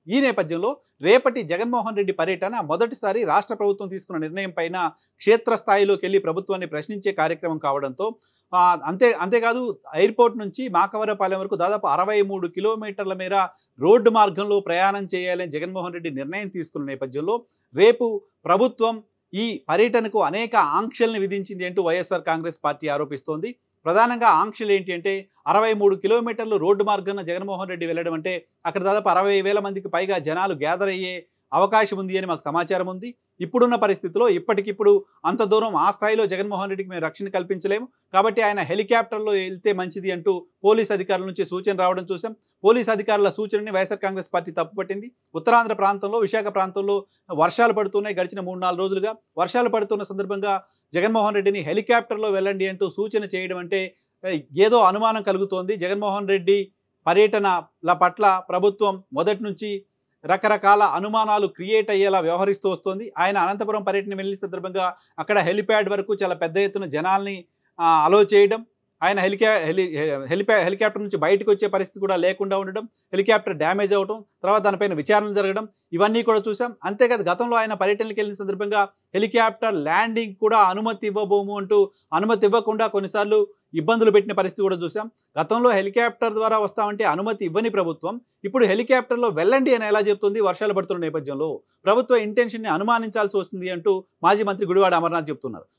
ఈ నేపథ్యంలో రేపటి జగన్మోహన్ రెడ్డి పర్యటన మొదటిసారి రాష్ట్ర ప్రభుత్వం తీసుకున్న నిర్ణయం పైన క్షేత్రస్థాయిలోకి వెళ్ళి ప్రభుత్వాన్ని ప్రశ్నించే కార్యక్రమం కావడంతో అంతేకాదు ఎయిర్పోర్ట్ నుంచి మాకవరపాలెం వరకు దాదాపు 63 కిలోమీటర్ల మేర రోడ్డు మార్గంలో ప్రయాణం చేయాలని జగన్మోహన్ రెడ్డి నిర్ణయం తీసుకున్న నేపథ్యంలో రేపు ప్రభుత్వం ఈ పర్యటనకు అనేక ఆంక్షల్ని విధించింది అంటూ వైఎస్ఆర్ కాంగ్రెస్ పార్టీ ఆరోపిస్తోంది. ప్రధానంగా ఆంక్షలు ఏంటి అంటే 63 కిలోమీటర్లు రోడ్డు మార్గాన జగన్మోహన్ రెడ్డి వెళ్ళడం అంటే అక్కడ దాదాపు 60,000 మందికి పైగా జనాలు గ్యాదర్ అయ్యే అవకాశం ఉంది అని మాకు సమాచారం ఉంది. ఇప్పుడున్న పరిస్థితిలో ఇప్పటికిప్పుడు అంత దూరం ఆ స్థాయిలో జగన్మోహన్ రెడ్డికి మేము రక్షణ కల్పించలేము. కాబట్టి ఆయన హెలికాప్టర్లో వెళ్తే మంచిది అంటూ పోలీస్ అధికారుల నుంచి సూచన రావడం చూసాం. పోలీస్ అధికారుల సూచనని వైఎస్ఆర్ కాంగ్రెస్ పార్టీ తప్పుపట్టింది. ఉత్తరాంధ్ర ప్రాంతంలో విశాఖ ప్రాంతంలో వర్షాలు పడుతున్నాయి. గడిచిన 3-4 రోజులుగా వర్షాలు పడుతున్న సందర్భంగా జగన్మోహన్ రెడ్డిని హెలికాప్టర్లో వెళ్ళండి అంటూ సూచన చేయడం అంటే ఏదో అనుమానం కలుగుతోంది. జగన్మోహన్ రెడ్డి పర్యటనల పట్ల ప్రభుత్వం మొదటి నుంచి రకరకాల అనుమానాలు క్రియేట్ అయ్యేలా వ్యవహరిస్తూ వస్తుంది. ఆయన అనంతపురం పర్యటన వెళ్ళిన సందర్భంగా అక్కడ హెలిప్యాడ్ వరకు చాలా పెద్ద ఎత్తున జనాల్ని అలో చేయడం, ఆయన హెలికాప్టర్ నుంచి బయటకు వచ్చే పరిస్థితి కూడా లేకుండా ఉండడం, హెలికాప్టర్ డ్యామేజ్ అవ్వడం, తర్వాత దానిపైన విచారణ జరగడం ఇవన్నీ కూడా చూసాం. అంతేకాదు గతంలో ఆయన పర్యటనకి వెళ్ళిన సందర్భంగా హెలికాప్టర్ ల్యాండింగ్ కూడా అనుమతి ఇవ్వబోము అంటూ అనుమతి ఇవ్వకుండా కొన్నిసార్లు ఇబ్బందులు పెట్టిన పరిస్థితి కూడా చూసాం. గతంలో హెలికాప్టర్ ద్వారా వస్తామంటే అనుమతి ఇవ్వని ప్రభుత్వం ఇప్పుడు హెలికాప్టర్లో వెళ్ళండి అని ఎలా చెప్తుంది? వర్షాలు పడుతున్న నేపథ్యంలో ప్రభుత్వ ఇంటెన్షన్ని అనుమానించాల్సి వస్తుంది అంటూ మాజీ మంత్రి గుడివాడ అమర్నాథ్ చెప్తున్నారు.